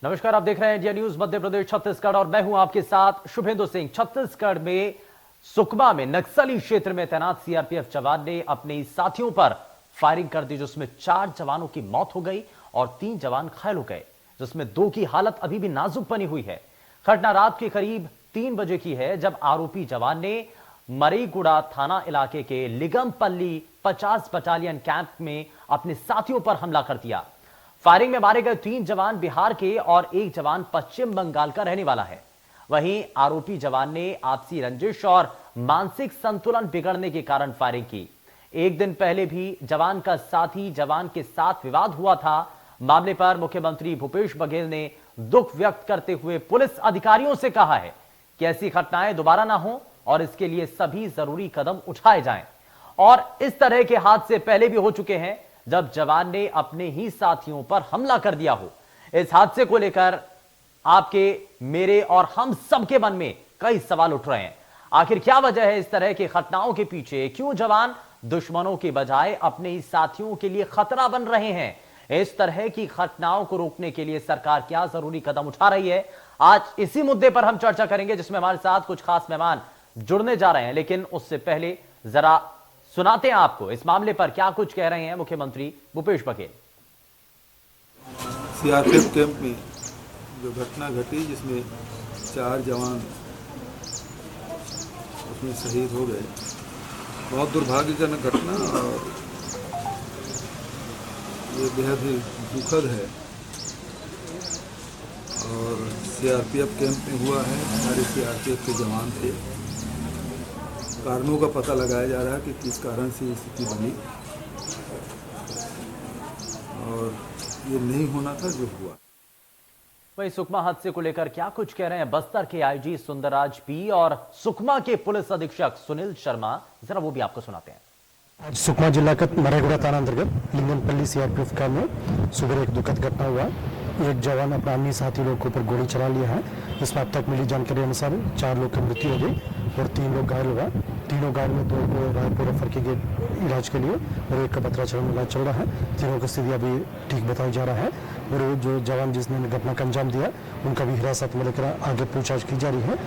नमस्कार, आप देख रहे हैं इंडिया न्यूज मध्य प्रदेश छत्तीसगढ़ और मैं हूं आपके साथ शुभेंदु सिंह। छत्तीसगढ़ में सुकमा में नक्सली क्षेत्र में तैनात सीआरपीएफ जवान ने अपने साथियों पर फायरिंग कर दी, जिसमें 4 जवानों की मौत हो गई और 3 जवान घायल हो गए, जिसमें 2 की हालत अभी भी नाजुक बनी हुई है। घटना रात के करीब 3 बजे की है, जब आरोपी जवान ने मरीगुड़ा थाना इलाके के लिगमपल्ली 50 बटालियन कैंप में अपने साथियों पर हमला कर दिया। फायरिंग में मारे गए 3 जवान बिहार के और 1 जवान पश्चिम बंगाल का रहने वाला है। वहीं आरोपी जवान ने आपसी रंजिश और मानसिक संतुलन बिगड़ने के कारण फायरिंग की। एक दिन पहले भी जवान का साथी जवान के साथ विवाद हुआ था। मामले पर मुख्यमंत्री भूपेश बघेल ने दुख व्यक्त करते हुए पुलिस अधिकारियों से कहा है कि ऐसी घटनाएं दोबारा ना हो और इसके लिए सभी जरूरी कदम उठाए जाएं। और इस तरह के हादसे पहले भी हो चुके हैं, जब जवान ने अपने ही साथियों पर हमला कर दिया हो। इस हादसे को लेकर आपके, मेरे और हम सबके मन में कई सवाल उठ रहे हैं। आखिर क्या वजह है इस तरह की घटनाओं के पीछे? क्यों जवान दुश्मनों के बजाय अपने ही साथियों के लिए खतरा बन रहे हैं? इस तरह की घटनाओं को रोकने के लिए सरकार क्या जरूरी कदम उठा रही है? आज इसी मुद्दे पर हम चर्चा करेंगे, जिसमें हमारे साथ कुछ खास मेहमान जुड़ने जा रहे हैं। लेकिन उससे पहले जरा सुनाते हैं आपको इस मामले पर क्या कुछ कह रहे हैं मुख्यमंत्री भूपेश बघेल। सीआरपीएफ कैंप में जो घटना घटी, जिसमें 4 जवान उसमें शहीद हो गए, बहुत दुर्भाग्यजनक घटना और ये बेहद ही दुखद है। और सीआरपीएफ कैंप में हुआ है, हमारे सीआरपीएफ के जवान थे। कारणों का पता लगाया जा रहा है कि किस कारण से ये स्थिति बनी, और ये नहीं होना था जो हुआ। वहीं सुकमा हादसे को लेकर क्या कुछ कह रहे हैं बस्तर के आईजी सुंदरराज पी और सुकमा के पुलिस अधीक्षक सुनील शर्मा, जरा वो भी आपको सुनाते हैं। आज सुकमा जिला का मरेगुड़ा थाना अंतर्गत लिंगनपल्ली सीआरपीएफ कैंप में सुबह एक दुखद घटना हुआ। एक जवान अपना अन्य साथी लोग के ऊपर गोली चला लिया है। इसमें अब तक मिली जानकारी अनुसार 4 लोग की मृत्यु हो गई और 3 लोग घायल हुआ। तीनों घायल में 2 को रायपुर रेफर किए गए इलाज के लिए और 1 का बतराचरण में इलाज चल रहा है। तीनों की स्थिति अभी ठीक बताई जा रहा है और जो जवान जिसने घटना का अंजाम दिया उनका भी हिरासत में लेकर आगे पूछताछ की जा रही है।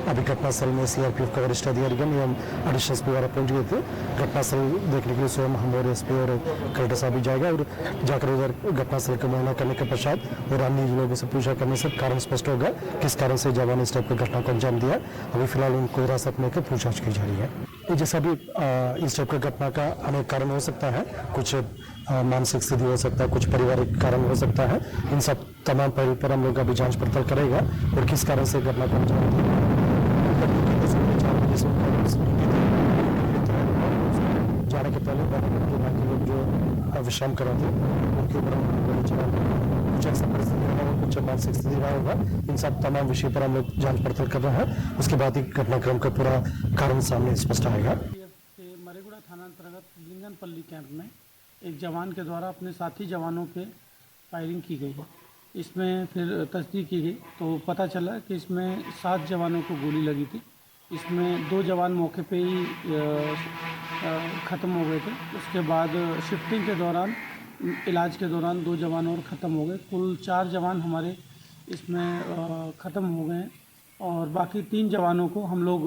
अभी घटनास्थल में सीआरपीएफ का वरिष्ठ अधिकारीगण एवं एडिशनल एसपी द्वारा पहुंच गए थे। घटनास्थल देखने के लिए स्वयं हम और एसपी और कलेक्टर साहब भी जाएगा और जाकर उधर घटनास्थल का मुआयना करने के पश्चात और अन्य लोगों से पूछा करने से कारण स्पष्ट होगा किस कारण से जवान इस टाइप की घटना को अंजाम दिया। अभी फिलहाल उनको हिरासत में लेकर पूछताछ की जा रही है। जैसा भी इस टाइप की घटना का अनेक कारण हो सकता है, कुछ मानसिक स्थिति हो सकता है, कुछ पारिवारिक कारण हो सकता है। इन सब तमाम पहलू पर हम लोग अभी जांच पड़ताल करेगा और किस कारण से घटना को अंजाम दिया। जाने के पहले बाकी लोग जो विश्राम कर रहे थे उनके ऊपर कुछ ऐसा परिस्थिति रहा होगा, कुछ मानसिक स्थिति रहा होगा। इन सब तमाम विषय पर हम लोग जांच पड़ताल कर रहे हैं। उसके बाद ही घटनाक्रम का पूरा कारण सामने स्पष्ट आएगा। मरेगुड़ा थाना अंतर्गत लिंगनपल्ली कैंप में एक जवान के द्वारा अपने साथी जवानों पे फायरिंग की गई है। इसमें फिर तस्दीक की गई तो पता चला कि इसमें 7 जवानों को गोली लगी थी। इसमें 2 जवान मौके पे ही ख़त्म हो गए थे। उसके बाद शिफ्टिंग के दौरान, इलाज के दौरान 2 जवान और ख़त्म हो गए। कुल 4 जवान हमारे इसमें ख़त्म हो गए हैं और बाकी 3 जवानों को हम लोग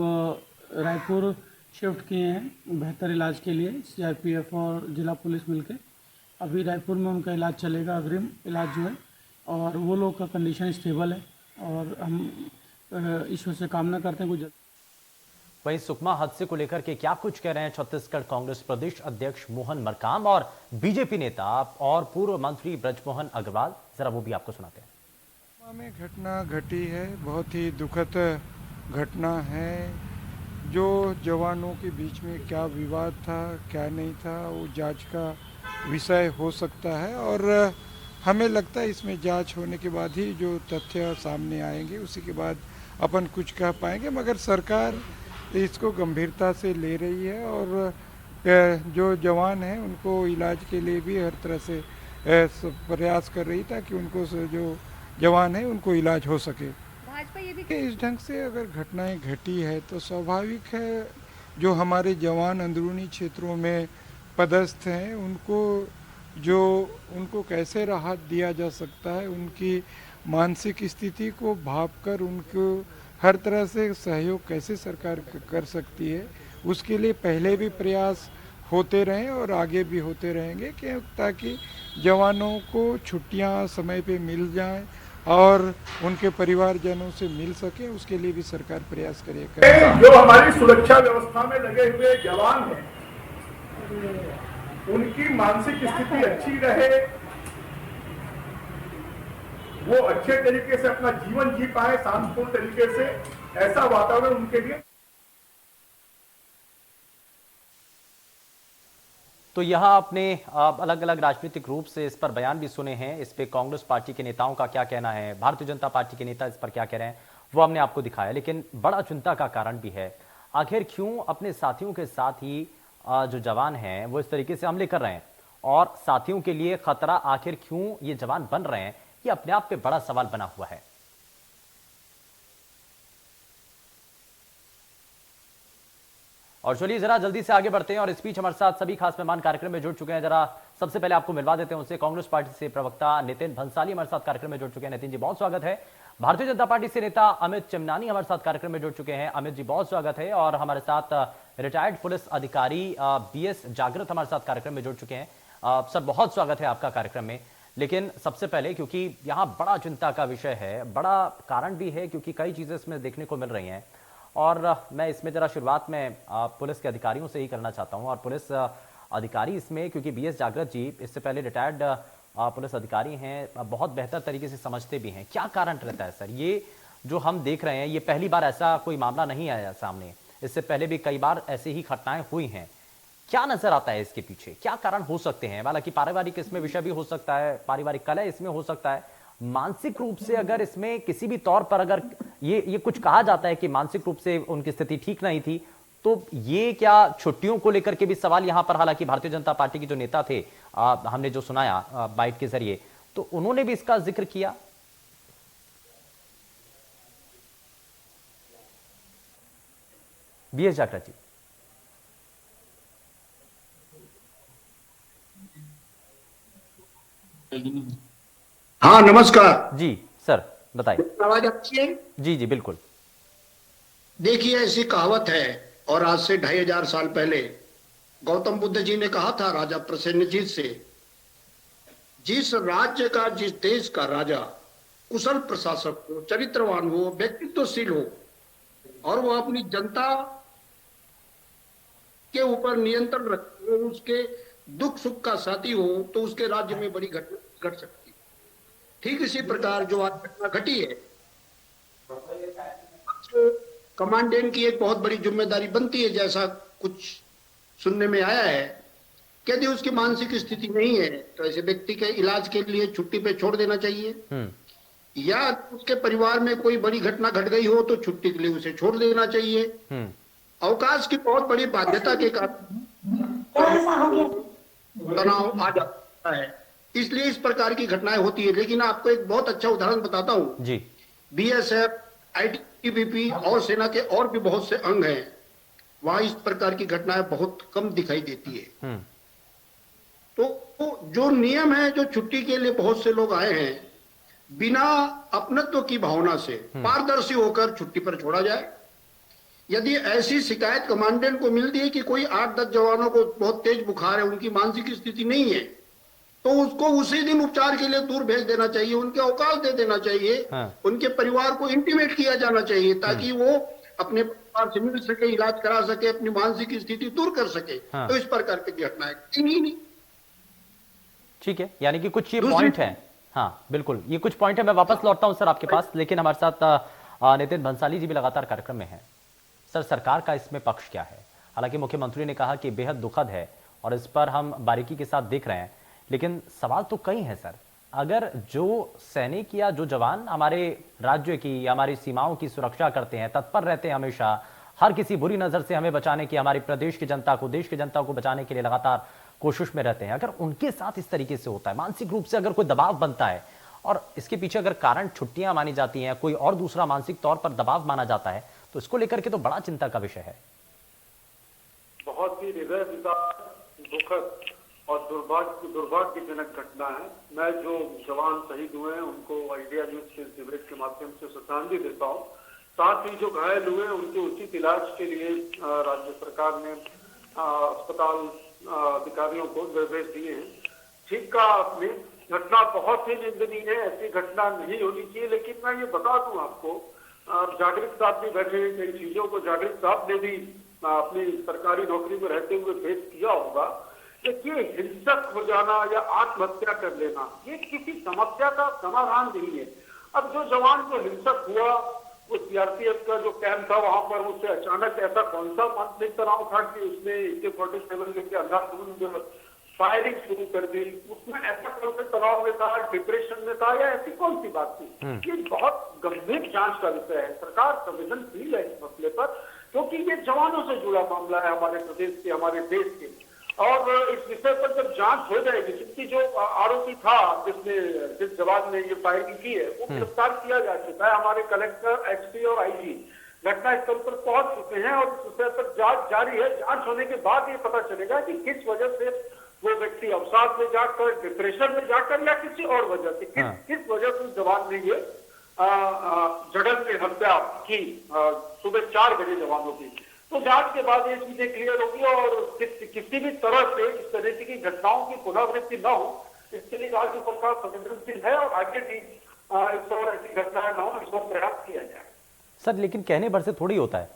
रायपुर शिफ्ट किए हैं बेहतर इलाज के लिए, सीआरपीएफ और जिला पुलिस मिलके। अभी रायपुर में उनका इलाज चलेगा, अग्रिम इलाज जो है, और वो लोग का कंडीशन स्टेबल है और हम ईश्वर से कामना करते हैं कुछ। वहीं सुकमा हादसे को लेकर के क्या कुछ कह रहे हैं छत्तीसगढ़ कांग्रेस प्रदेश अध्यक्ष मोहन मरकाम और बीजेपी नेता और पूर्व मंत्री ब्रजमोहन अग्रवाल, जरा वो भी आपको सुनाते हैं। सुकमा में घटना घटी है, बहुत ही दुखद घटना है। जो जवानों के बीच में क्या विवाद था, क्या नहीं था, वो जांच का विषय हो सकता है और हमें लगता है इसमें जांच होने के बाद ही जो तथ्य सामने आएंगे उसी के बाद अपन कुछ कह पाएंगे। मगर सरकार इसको गंभीरता से ले रही है और जो जवान हैं उनको इलाज के लिए भी हर तरह से प्रयास कर रही ताकि उनको जो जवान हैं उनको इलाज हो सके। भाजपा ये भी इस ढंग से अगर घटनाएं घटी है तो स्वाभाविक है जो हमारे जवान अंदरूनी क्षेत्रों में पदस्थ हैं उनको कैसे राहत दिया जा सकता है, उनकी मानसिक स्थिति को भांपकर उनको हर तरह से सहयोग कैसे सरकार कर सकती है, उसके लिए पहले भी प्रयास होते रहें और आगे भी होते रहेंगे कि ताकि जवानों को छुट्टियां समय पे मिल जाएं और उनके परिवारजनों से मिल सके, उसके लिए भी सरकार प्रयास करेगा। जो हमारी सुरक्षा व्यवस्था में लगे हुए जवान हैं, उनकी मानसिक स्थिति अच्छी रहे, वो अच्छे तरीके से अपना जीवन जी पाए शांतिपूर्ण तरीके से, ऐसा वातावरण उनके लिए। तो यहां आपने अलग अलग राजनीतिक रूप से इस पर बयान भी सुने हैं। इस पे कांग्रेस पार्टी के नेताओं का क्या कहना है, भारतीय जनता पार्टी के नेता इस पर क्या कह रहे हैं, वो हमने आपको दिखाया। लेकिन बड़ा चिंता का कारण भी है, आखिर क्यों अपने साथियों के साथ ही जो जवान हैं वो इस तरीके से हमले कर रहे हैं और साथियों के लिए खतरा आखिर क्यों ये जवान बन रहे हैं, ये अपने आप पे बड़ा सवाल बना हुआ है। और चलिए जरा जल्दी से आगे बढ़ते हैं और इस बीच हमारे साथ सभी खास मेहमान कार्यक्रम में जुड़ चुके हैं। जरा सबसे पहले आपको मिलवा देते हैं उनसे। कांग्रेस पार्टी से प्रवक्ता नितिन भंसाली हमारे साथ कार्यक्रम में जुड़ चुके हैं। नितिन जी बहुत स्वागत है। भारतीय जनता पार्टी से नेता अमित चिमनानी हमारे साथ कार्यक्रम में जुड़ चुके हैं। अमित जी बहुत स्वागत है। और हमारे साथ रिटायर्ड पुलिस अधिकारी BS जागृत हमारे साथ कार्यक्रम में जुड़ चुके हैं। सर बहुत स्वागत है आपका कार्यक्रम में। लेकिन सबसे पहले, क्योंकि यहाँ बड़ा चिंता का विषय है, बड़ा कारण भी है क्योंकि कई चीजें इसमें देखने को मिल रही हैं और मैं इसमें जरा शुरुआत में पुलिस के अधिकारियों से ही करना चाहता हूं। और पुलिस अधिकारी इसमें, क्योंकि BS जागृत जी इससे पहले रिटायर्ड पुलिस अधिकारी हैं, बहुत बेहतर तरीके से समझते भी हैं। क्या कारण रहता है सर, ये जो हम देख रहे हैं, ये पहली बार ऐसा कोई मामला नहीं आया सामने, इससे पहले भी कई बार ऐसे ही घटनाएं हुई हैं। क्या नजर आता है इसके पीछे, क्या कारण हो सकते हैं? हालांकि पारिवारिक इसमें विषय भी हो सकता है, पारिवारिक कलह इसमें हो सकता है, मानसिक रूप से अगर इसमें किसी भी तौर पर अगर ये कुछ कहा जाता है कि मानसिक रूप से उनकी स्थिति ठीक नहीं थी, तो ये क्या छुट्टियों को लेकर के भी सवाल यहां पर, हालांकि भारतीय जनता पार्टी के जो नेता थे हमने जो सुनाया बाइट के जरिए, तो उन्होंने भी इसका जिक्र किया। BS जागृत जी। हाँ नमस्कार जी सर बताइए। आवाज आती है? जी जी बिल्कुल। देखिए ऐसी कहावत है, और आज से 2500 साल पहले गौतम बुद्ध जी ने कहा था राजा प्रसेनजीत से, जिस राज्य का, जिस देश का राजा कुशल प्रशासक हो, चरित्रवान हो, व्यक्तित्वशील हो और वो अपनी जनता के ऊपर नियंत्रण रखे, उसके दुख सुख का साथी हो, तो उसके राज्य में बड़ी घटना घट सकती है। ठीक इसी प्रकार जो आज घटना घटी है, कमांडेंट की एक बहुत बड़ी जिम्मेदारी बनती है, जैसा कुछ सुनने में आया है कि यदि उसकी मानसिक स्थिति नहीं है तो ऐसे व्यक्ति के इलाज के लिए छुट्टी पे छोड़ देना चाहिए, या उसके परिवार में कोई बड़ी घटना घट गई हो तो छुट्टी के लिए उसे छोड़ देना चाहिए। अवकाश की बहुत बड़ी बाध्यता के कारण तनाव आ जाता है, इसलिए इस प्रकार की घटनाएं होती है। लेकिन आपको एक बहुत अच्छा उदाहरण बताता हूं जी। BSF, ITBP और सेना के और भी बहुत से अंग हैं, वहां इस प्रकार की घटनाएं बहुत कम दिखाई देती है। तो जो नियम है, जो छुट्टी के लिए बहुत से लोग आए हैं, बिना अपनत्व की भावना से पारदर्शी होकर छुट्टी पर छोड़ा जाए। यदि ऐसी शिकायत कमांडेंट को मिलती है कि कोई 8-10 जवानों को बहुत तेज बुखार है, उनकी मानसिक स्थिति नहीं है, तो उसको उसी दिन उपचार के लिए दूर भेज देना चाहिए, उनके अवकाश दे देना चाहिए। उनके परिवार को इंटीमेट किया जाना चाहिए ताकि वो अपने परिवार से मिल सके, इलाज करा सके, अपनी मानसिक स्थिति दूर कर सके। तो इस प्रकार की घटनाएं नहीं। ठीक है, यानी कि कुछ ये पॉइंट है। हाँ बिल्कुल, ये कुछ पॉइंट है। मैं वापस लौटता हूं सर आपके पास, लेकिन हमारे साथ नितिन भंसाली जी भी लगातार कार्यक्रम में है। सर सरकार का इसमें पक्ष क्या है? हालांकि मुख्यमंत्री ने कहा कि बेहद दुखद है और इस पर हम बारीकी के साथ देख रहे हैं, लेकिन सवाल तो कई हैं सर। अगर जो सैनिक या जो जवान हमारे राज्य की, हमारी सीमाओं की सुरक्षा करते हैं, तत्पर रहते हैं हमेशा, हर किसी बुरी नजर से हमें बचाने की, हमारे प्रदेश की जनता को, देश की जनता को बचाने के लिए लगातार कोशिश में रहते हैं, अगर उनके साथ इस तरीके से होता है, मानसिक रूप से अगर कोई दबाव बनता है और इसके पीछे अगर कारण छुट्टियां मानी जाती हैं, कोई और दूसरा मानसिक तौर पर दबाव माना जाता है, तो इसको लेकर के तो बड़ा चिंता का विषय है। बहुत ही हृदय विदारक, दुखद और दुर्भाग्यजनक घटना है। मैं जो जवान शहीद हुए हैं उनको इंडिया न्यूज के कवरेज के माध्यम से श्रद्धांजलि देता हूँ। साथ ही जो घायल हुए उनके उचित इलाज के लिए राज्य सरकार ने अस्पताल अधिकारियों को निर्देश दिए हैं। ठीक कहा आपने, घटना बहुत ही निंदनीय है, ऐसी घटना नहीं होनी चाहिए। लेकिन मैं ये बता दूं आपको, जागृत साहब भी बैठे हैं, कई चीजों को जागृत साहब ने भी अपनी सरकारी नौकरी में रहते हुए फेस किया होगा। देखिए, हिंसक हो जाना या आत्महत्या कर लेना ये किसी समस्या का समाधान नहीं है। अब जो जवान को हिंसक हुआ, वो सीआरपीएफ का जो कैंप था वहां पर उससे अचानक ऐसा कौन सा मानसिक तनाव था कि उसने AK-47 लेके अंधाधुंध फायरिंग शुरू कर दी? उसमें ऐसा कौन सा तनाव में था, डिप्रेशन में था, या ऐसी कौन सी बात थी? ये बहुत गंभीर जांच का विषय है। सरकार संवेदनशील है इस मसले पर, क्योंकि ये जवानों से जुड़ा मामला है, हमारे प्रदेश के, हमारे देश के। और इस विषय पर जब जांच हो जाएगी, जिसकी जो आरोपी था जिस जवान ने ये फायरिंग की है, वो गिरफ्तार किया जा चुका है। हमारे कलेक्टर, एसपी और आईजी घटना स्थल पर पहुंच चुके हैं और इस विषय पर जांच जारी है। जांच होने के बाद ये पता चलेगा कि किस वजह से वो व्यक्ति अवसाद में जाकर, डिप्रेशन में जाकर, या किसी और वजह से किस वजह से जवान ने ये जघन्य में हत्या की सुबह 4 बजे जवानों की। तो जांच के बाद ये चीजें क्लियर होगी और किसी भी तरह से इस तरह की घटनाओं की पुनरावृत्ति न हो, इसके लिए राज्य सरकार संवेदनशील है और आगे भी इस और ऐसी घटनाएं न हो, इस पर प्रयास किया जाए। सर, लेकिन कहने भर से थोड़ी होता है।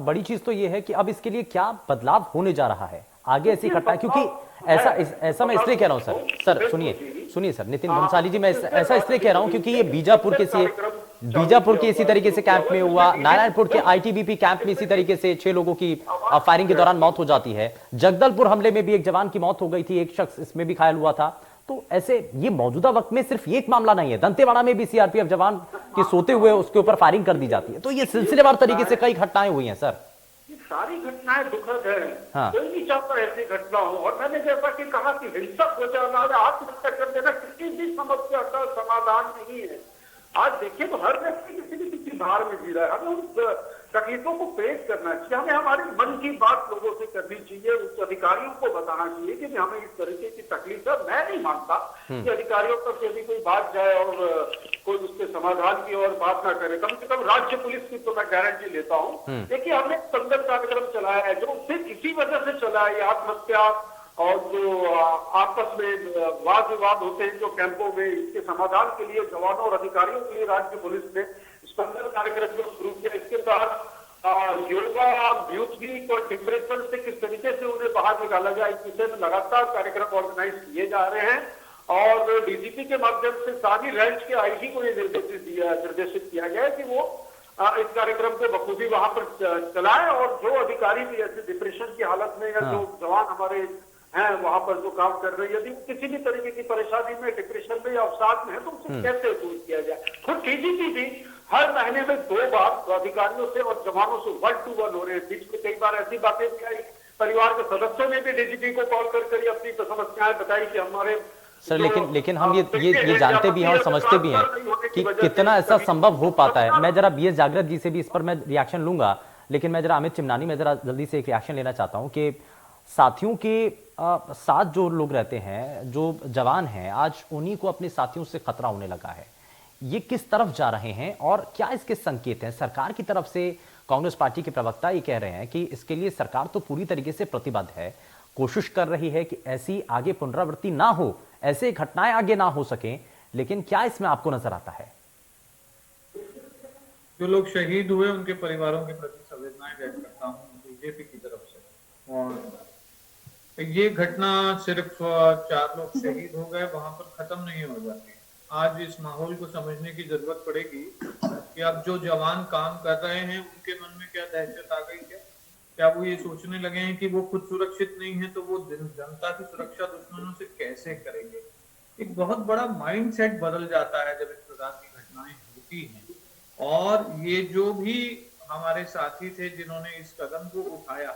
बड़ी चीज तो ये है कि अब इसके लिए क्या बदलाव होने जा रहा है आगे ऐसी घटना, क्योंकि ऐसा मैं इसलिए कह रहा हूं सर सुनिए सर नितिन भंसाली जी, मैं ऐसा इसलिए कह रहा हूं क्योंकि ये बीजापुर के इसी तरीके से कैंप में हुआ, नारायणपुर के आईटीबीपी कैंप में इसी तरीके से 6 लोगों की फायरिंग के दौरान मौत हो जाती है। जगदलपुर हमले में भी एक जवान की मौत हो गई थी, एक शख्स इसमें भी घायल हुआ था। तो ऐसे ये मौजूदा वक्त में सिर्फ ये एक मामला नहीं है, दंतेवाड़ा में भी सीआरपीएफ जवान के सोते हुए उसके ऊपर फायरिंग कर दी जाती है। तो ये सिलसिलेवार तरीके से कई घटनाएं हुई हैं सर। सारी घटनाएं दुखद है। कोई नहीं चाहता ऐसी घटना हो। और मैंने जैसा कि कहा कि हिंसक हो जाना, आत्महत्या कर देना किसी भी समस्या का समाधान नहीं है। आज देखिए तो हर व्यक्ति किसी न किसी भार में जी रहा है। हमें उस तकलीफों को पेश करना चाहिए, हमें हमारी मन की बात लोगों से करनी चाहिए, उस अधिकारियों को बताना चाहिए कि हमें इस तरीके की तकलीफ है। मैं नहीं मानता कि अधिकारियों तक यदि कोई बात जाए और कोई उसके समाधान की और बात ना करे, कम से कम राज्य पुलिस की तो मैं गारंटी लेता हूँ। देखिए, हमने संगठन कार्यक्रम चलाया है जो सिर्फ इसी वजह से चला है, आत्महत्या और जो आपस में वाद विवाद होते हैं जो कैंपों में, इसके समाधान के लिए जवानों और अधिकारियों के लिए राज्य पुलिस ने स्पंदन कार्यक्रम को शुरू किया। इसके तहत योगा, म्यूजिक और डिप्रेशन से किस तरीके से उन्हें बाहर निकाला जाए, इस विषय में लगातार कार्यक्रम ऑर्गेनाइज किए जा रहे हैं। और डीजीपी के माध्यम से सारी रेंज के आईजी को ये निर्देशित किया गया है कि वो इस कार्यक्रम को बखूबी वहां पर चलाए। और जो अधिकारी भी ऐसे डिप्रेशन की हालत में या जो जवान हमारे हैं वहां पर जो काम कर रहे हैं, यदि किसी भी तरीके की परेशानी में, डिप्रेशन में या अवसाद में है, तो उसे कैसे दूर किया जाए। खुद डीजीपी भी हर महीने में 2 बार अधिकारियों से और जवानों से 1-to-1 हो रहे हैं। बीच में कई बार ऐसी बातें भी आई, परिवार के सदस्यों ने भी डीजीपी को कॉल कर अपनी समस्याएं बताई कि हमारे सर, लेकिन हम ये जानते भी हैं और समझते भी हैं कि कितना ऐसा संभव हो पाता है। मैं जरा बीएस जागृत जी से भी इस पर मैं रिएक्शन लूंगा, लेकिन मैं जरा अमित चिमनानी में जरा जल्दी से एक रिएक्शन लेना चाहता हूं कि साथियों के साथ जो लोग रहते हैं, जो जवान हैं, आज उन्हीं को अपने साथियों से खतरा होने लगा है। ये किस तरफ जा रहे हैं और क्या इसके संकेत हैं? सरकार की तरफ से कांग्रेस पार्टी के प्रवक्ता ये कह रहे हैं कि इसके लिए सरकार तो पूरी तरीके से प्रतिबद्ध है, कोशिश कर रही है कि ऐसी आगे पुनरावृत्ति ना हो, ऐसे घटनाएं आगे ना हो सकें। लेकिन क्या इसमें आपको नजर आता है? जो लोग शहीद हुए उनके परिवारों के प्रति संवेदनाएं व्यक्त करता हूँ बीजेपी की तरफ से। और ये घटना सिर्फ 4 लोग शहीद हो गए वहां पर खत्म नहीं हो जाती। आज इस माहौल को समझने की जरूरत पड़ेगी कि अब जो जवान काम कर रहे हैं उनके मन में क्या दहशत आ गई है। क्या वो ये सोचने लगे हैं कि वो खुद सुरक्षित नहीं है तो वो जनता की सुरक्षा दुश्मनों से कैसे करेंगे। एक बहुत बड़ा माइंडसेट बदल जाता है जब इस प्रकार की घटनाएं होती हैं। और ये जो भी हमारे साथी थे जिन्होंने इस कदम को उठाया,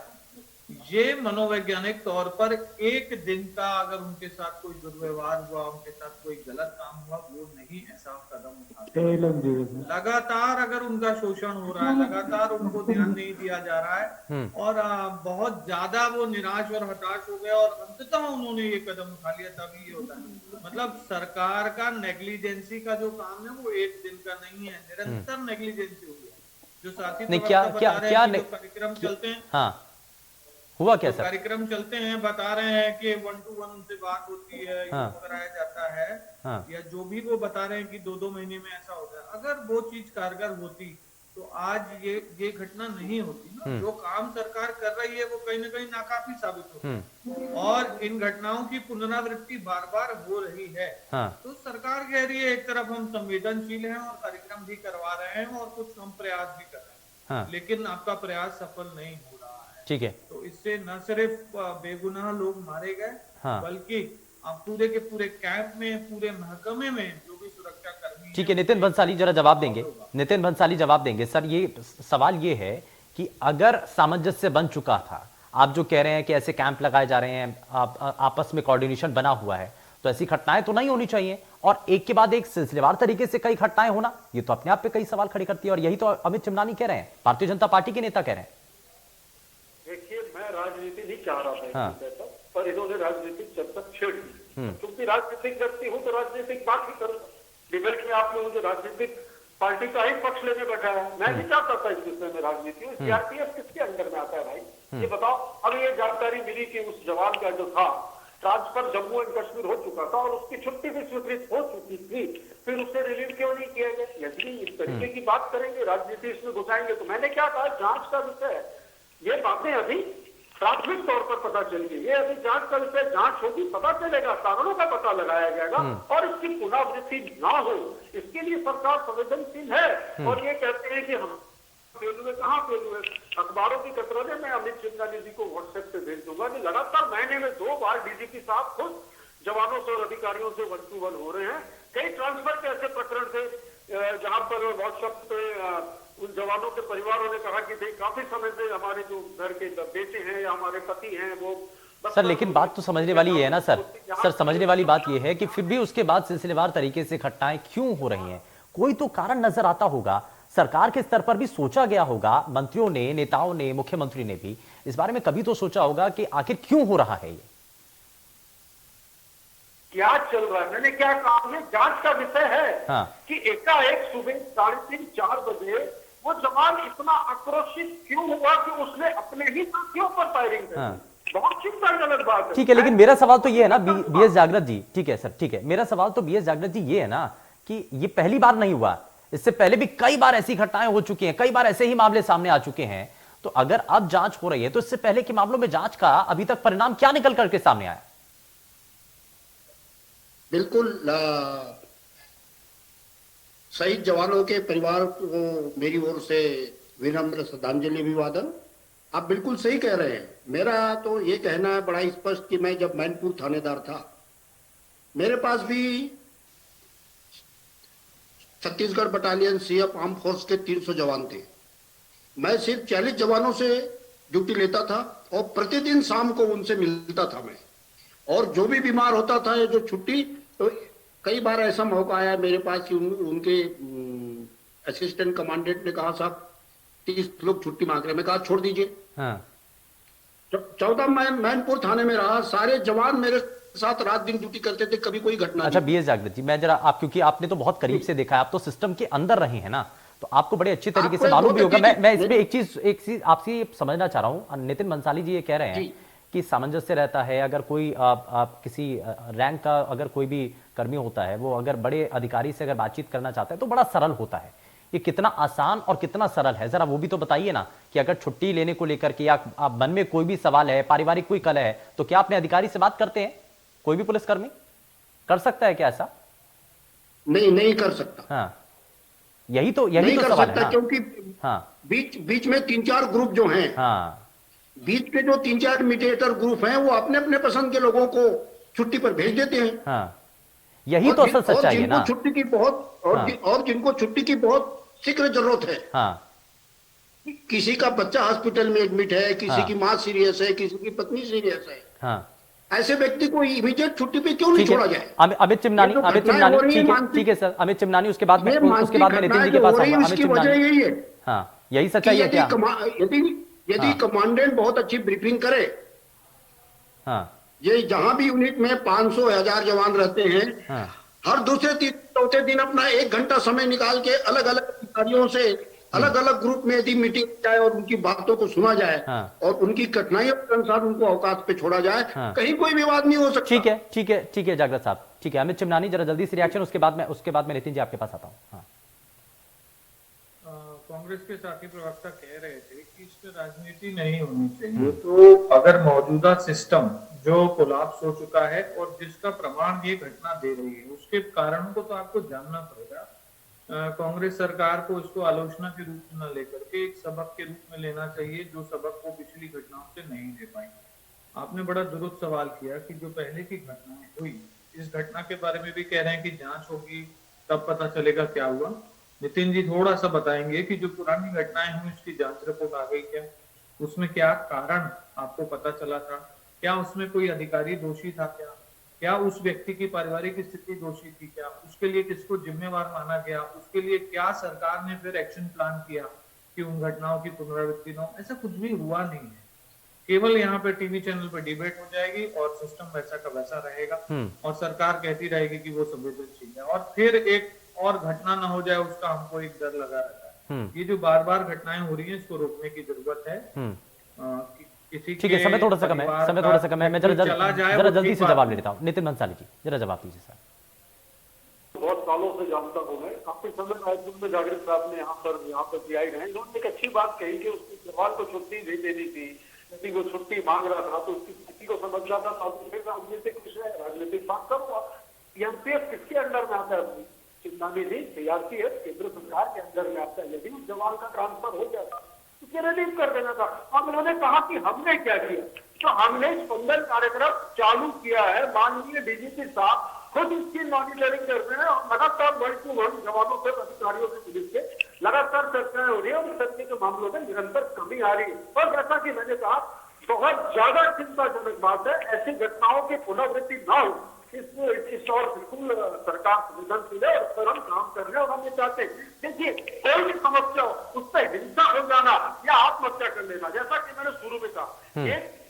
ये मनोवैज्ञानिक तौर पर एक दिन का अगर उनके साथ कोई दुर्व्यवहार हुआ, उनके साथ कोई गलत काम हुआ, वो नहीं ऐसा कदम उठाते। लगातार अगर उनका शोषण हो रहा है, लगातार उनको ध्यान नहीं दिया जा रहा है और बहुत ज्यादा वो निराश और हताश हो गए और अंततः उन्होंने ये कदम उठा लिया, तभी ये होता है। मतलब सरकार का नेग्लिजेंसी का जो काम है वो एक दिन का नहीं है, निरंतर नेग्लिजेंसी हो गया। जो साथी कार्यक्रम चलते हैं, हाँ हुआ क्या सर? कार्यक्रम चलते हैं, बता रहे हैं कि 1 to 1 उनसे बात होती है, योग कराया जाता है, या जो भी वो बता रहे हैं कि 2-2 महीने में ऐसा होता है। अगर वो चीज कारगर होती तो आज ये घटना नहीं होती ना। जो काम सरकार कर रही है वो कहीं ना कहीं नाकाफी साबित होता है और इन घटनाओं की पुनरावृत्ति बार बार हो रही है। तो सरकार कह रही है एक तरफ हम संवेदनशील हैं और कार्यक्रम भी करवा रहे हैं और कुछ हम प्रयास भी कर रहे हैं, लेकिन आपका प्रयास सफल नहीं हो रहा है। ठीक है, तो इससे न सिर्फ बेगुनाह लोग मारे गए, बल्कि पूरे के पूरे कैंप में, पूरे महकमे में जो भी सुरक्षा कर्मी। ठीक है, नितिन भंसाली जरा जवाब देंगे। नितिन भंसाली जवाब देंगे। सर ये सवाल ये है कि अगर सामंजस्य बन चुका था, आप जो कह रहे हैं कि ऐसे कैंप लगाए जा रहे हैं, आपस में कोऑर्डिनेशन बना हुआ है, तो ऐसी घटनाएं तो नहीं होनी चाहिए और एक के बाद एक सिलसिलेवार तरीके से कई घटनाएं होना, ये तो अपने आप पे कई सवाल खड़े करती है। और यही तो अमित चिमनानी कह रहे हैं, भारतीय जनता पार्टी के नेता कह रहे हैं। देखिए, मैं राजनीति नहीं चाह रहा था, पर इन्होंने राजनीतिक चर्चा छेड़ दी। क्योंकि राजनीतिक व्यक्ति हूँ तो राजनीतिक बात ही करूँ। डिबेट में आपने मुझे राजनीतिक पार्टी का ही पक्ष लेने बैठा है, मैं नहीं चाहता था इस विषय में राजनीति हो। सीआरपीएफ किसके अंदर में आता है भाई, ये बताओ। अब ये जानकारी मिली कि उस जवान का जो था ट्रांसफर जम्मू एंड कश्मीर हो चुका था और उसकी छुट्टी भी स्वीकृत हो चुकी थी, फिर उसे रिलीव क्यों नहीं किया गया? यदि इस तरीके की बात करेंगे, राजनीति इसमें घुसाएंगे, तो मैंने क्या कहा, जांच का विषय है। ये बातें अभी प्राथमिक तौर पर पता चलेगी, ये अभी जांच का विषय, जांच होगी, पता चलेगा, कारणों का पता लगाया जाएगा और इसकी पुनरावृत्ति ना हो, इसके लिए सरकार संवेदनशील है। और ये कहते हैं कि हम फेल हुए, कहाँ फेल हुए? अखबारों की कतरने में अमित चिमनानी जी को व्हाट्सएप पे भेज दूंगा कि लगातार महीने में 2 बार डीजीपी साहब खुद जवानों से और अधिकारियों से 1 to 1 हो रहे हैं। कई ट्रांसफर के ऐसे प्रकरण थे जहां पर व्हाट्सएप पे उन जवानों के परिवारों ने कहा कि भाई काफी समय से हमारे जो घर के बेटे हैं या हमारे पति हैं वो। सर लेकिन बात तो समझने वाली ये है ना सर, समझने वाली बात ये है कि फिर भी उसके बाद सिलसिलेवार तरीके से घटनाएं क्यों हो रही हैं? कोई तो कारण नजर आता होगा, सरकार के स्तर पर भी सोचा गया होगा, मंत्रियों ने, नेताओं ने, मुख्यमंत्री ने भी इस बारे में कभी तो सोचा होगा कि आखिर क्यों हो रहा है ये, क्या चल रहा है। मैंने क्या कहा है, जांच का विषय है कि एकाएक सुबह 3:30-4 बजे वो जवान इतना आक्रोशित क्यों हुआ कि उसने अपने ही साथियों पर फायरिंग की। बहुत चिंताजनक बात है। ठीक है, लेकिन मेरा सवाल तो ये है ना बीएस जागृत जी, ठीक है सर, ठीक है, मेरा सवाल तो बीएस जागृत जी ये है ना कि ये पहली बार नहीं हुआ, इससे पहले भी कई बार ऐसी घटनाएं हो चुकी हैं, कई बार ऐसे ही मामले सामने आ चुके हैं। तो अगर अब जांच हो रही है तो इससे पहले के मामलों में जांच का अभी तक परिणाम क्या निकल करके सामने आया? बिल्कुल, शहीद जवानों के परिवार को मेरी ओर से विनम्र श्रद्धांजलि अभिवादन। आप बिल्कुल सही कह रहे हैं। मेरा तो ये कहना है बड़ा स्पष्ट कि मैं जब मैनपुर थानेदार था, मेरे पास भी Chhattisgarh battalion CF arm force के 300 जवान थे। मैं सिर्फ 40 जवानों से ड्यूटी लेता था और प्रतिदिन शाम को उनसे मिलता था मैं। और जो भी बीमार होता था या जो छुट्टी, तो कई बार ऐसा मौका आया मेरे पास कि उनके असिस्टेंट कमांडेंट ने कहा साहब 30 लोग छुट्टी मांग रहे हैं। मैं कहा छोड़ दीजिए। 14 मैनपुर थाने में रहा, सारे जवान मेरे साथ रात दिन ड्यूटी करते थे, कभी कोई घटना। अच्छा बीएस जागृत जी, मैं जरा आप, क्योंकि आपने तो बहुत करीब से देखा है, आप तो सिस्टम के अंदर रहे हैं ना, तो आपको बड़े अच्छी तरीके से मालूम भी होगा। मैं इसमें एक चीज आपसे समझना चाह रहा हूँ। नितिन भंसाली जी ये कह रहे हैं कि सामंजस्य रहता है, अगर कोई किसी रैंक का अगर कोई भी कर्मी होता है, वो अगर बड़े अधिकारी से अगर बातचीत करना चाहता है तो बड़ा सरल होता है। ये कितना आसान और कितना सरल है, जरा वो भी तो बताइए ना कि अगर छुट्टी लेने को लेकर के या मन में कोई भी सवाल है, पारिवारिक कोई कलह है, तो क्या अपने अधिकारी से बात करते हैं? कोई भी पुलिसकर्मी कर सकता है क्या ऐसा? नहीं कर सकता। हाँ, यही तो सवाल है, क्योंकि बीच में 3-4 ग्रुप जो हैं, बीच के जो 3-4 मीडिएटर ग्रुप हैं, वो अपने अपने पसंद के लोगों को छुट्टी पर भेज देते हैं। यही तो असल सच्चाई है ना। छुट्टी की बहुत और जिनको छुट्टी की बहुत शीघ्र जरूरत है, किसी का बच्चा हॉस्पिटल में एडमिट है, किसी की माँ सीरियस है, किसी की पत्नी सीरियस है, हाँ, ऐसे व्यक्ति को इमीडिएट छुट्टी पे क्यों नहीं छोड़ा जाए? अमित चिमनानी, ठीक है सर, अमित चिमनानी उसके बाद में नितिन जी के पास आऊंगा। अमित चिमनानी, यही है, हाँ, यही सच्चाई है क्या? यदि कमांडेंट बहुत अच्छी ब्रीफिंग करे, हाँ, ये जहां भी यूनिट में 500-1000 जवान रहते हैं, हाँ, हर दूसरे चौथे दिन अपना 1 घंटा समय निकाल के अलग अलग अधिकारियों से अलग अलग ग्रुप में यदि मीटिंग जाए और उनकी बातों को सुना जाए, हाँ, और उनकी कठिनाइयों के अनुसार उनको अवकाश पे छोड़ा जाए, हाँ, कहीं कोई विवाद नहीं हो सकता। ठीक है जागृत साहब, ठीक है। अमित चिमनानी जरा जल्दी से रिएक्शन, उसके बाद में नितिन जी आपके पास आता हूँ। हाँ, कांग्रेस के साथी प्रवक्ता कह रहे थे कि इसमें राजनीति नहीं होनी चाहिए। तो अगर मौजूदा सिस्टम जो कोलैप्स हो चुका है और जिसका प्रमाण ये घटना दे रही है, उसके कारणों को तो आपको जानना पड़ेगा। कांग्रेस सरकार को इसको आलोचना के रूप में न लेकर के एक सबक के रूप में लेना चाहिए, जो सबक वो पिछली घटनाओं से नहीं ले पाई। आपने बड़ा दुरुस्त सवाल किया कि जो पहले की घटनाएं हुई, इस घटना के बारे में भी कह रहे हैं कि जांच होगी तब पता चलेगा क्या हुआ। नितिन जी थोड़ा सा बताएंगे कि जो पुरानी घटनाएं हुई उसकी जांच रिपोर्ट आ गई क्या, उसमें क्या कारण आपको पता चला था, क्या उसमें कोई अधिकारी दोषी था क्या उस व्यक्ति की पारिवारिक स्थिति दोषी थी क्या, उसके लिए किसको जिम्मेवार माना गया, उसके लिए क्या सरकार ने फिर एक्शन प्लान किया कि उन घटनाओं की पुनरावृत्ति न हो। ऐसा कुछ भी हुआ नहीं है, केवल यहाँ पे टीवी चैनल पे डिबेट हो जाएगी और सिस्टम वैसा का वैसा रहेगा और सरकार कहती रहेगी कि वो संवेदनशील है, और फिर एक और घटना ना हो जाए उसका हमको एक डर लगा रहता है। ये जो बार बार घटनाएं हो रही हैं, इसको रोकने की जरूरत है। ठीक है, समय थोड़ा सा कम है, मैं जरा जल्दी से जवाब ले लेता हूँ। नितिन भंसाली जी जरा जवाब दीजिए सर। बहुत सालों से जानता हूँ मैं, काफी समय रायपुर में जागृत साहब ने यहाँ पर पीआई रहे, उन्होंने एक अच्छी बात कही कि उसके जवान को छुट्टी नहीं देनी थी। यदि वो छुट्टी मांग रहा था तो उसकी स्थिति को समझ रहा था, राजनीतिक विषय, राजनीतिक बात करूंगा। सीआरपीएफ किसके अंडर में आता है? चिंतानी जी, सीआरपीएफ केंद्र सरकार के अंदर में आता है। यदि उस जवान का ट्रांसफर हो जाता तो रिलीव कर देना था। अब उन्होंने कहा कि हमने क्या किया, तो हमने स्पंदन कार्यक्रम चालू किया है। माननीय डीजीपी साहब खुद इसकी मॉनिटरिंग कर रहे हैं और लगातार 1 to 1 जवानों से, अधिकारियों से, पुलिस के लगातार चर्चाएं हो रही है और सत्य के मामलों में निरंतर कमी आ रही है। और जैसा कि मैंने कहा, बहुत ज्यादा चिंताजनक बात है, ऐसी घटनाओं की पुनरावृत्ति न हो, इस और बिल्कुल सरकार संवेदनशील है और इस पर हम काम कर रहे हैं और हम ये चाहते हैं। देखिए, कोई भी समस्या हो, उस पर हिंसा हो जाना या आत्महत्या कर लेना, जैसा कि मैंने शुरू में कहा,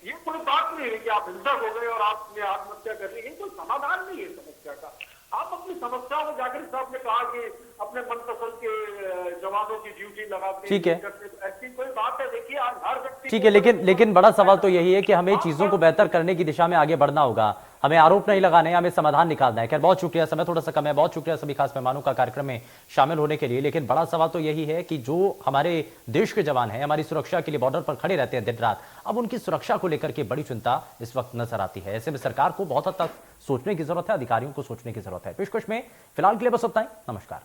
ये कोई बात नहीं है कि आप हिंसक हो गए और आपने आत्महत्या कर ली, कोई समाधान नहीं है समस्या का। आप अपनी समस्याओं को, जागृत साहब ने कहा कि अपने मनपसंद के जवानों की ड्यूटी लगाते, ठीक है, ऐसी कोई बात है। देखिए, आज हर व्यक्ति, ठीक है, लेकिन बड़ा सवाल तो यही है कि हमें चीजों को बेहतर करने की दिशा में आगे बढ़ना होगा। हमें आरोप नहीं लगाने, हमें समाधान निकालना है। खैर, बहुत शुक्रिया, समय थोड़ा सा कम है। बहुत शुक्रिया सभी खास मेहमानों का कार्यक्रम में शामिल होने के लिए। लेकिन बड़ा सवाल तो यही है कि जो हमारे देश के जवान हैं, हमारी सुरक्षा के लिए बॉर्डर पर खड़े रहते हैं दिन रात, अब उनकी सुरक्षा को लेकर के बड़ी चिंता इस वक्त नजर आती है। ऐसे में सरकार को बहुत हद तक सोचने की जरूरत है, अधिकारियों को सोचने की जरूरत है। पेशकश में फिलहाल के लिए बस उतना ही। नमस्कार।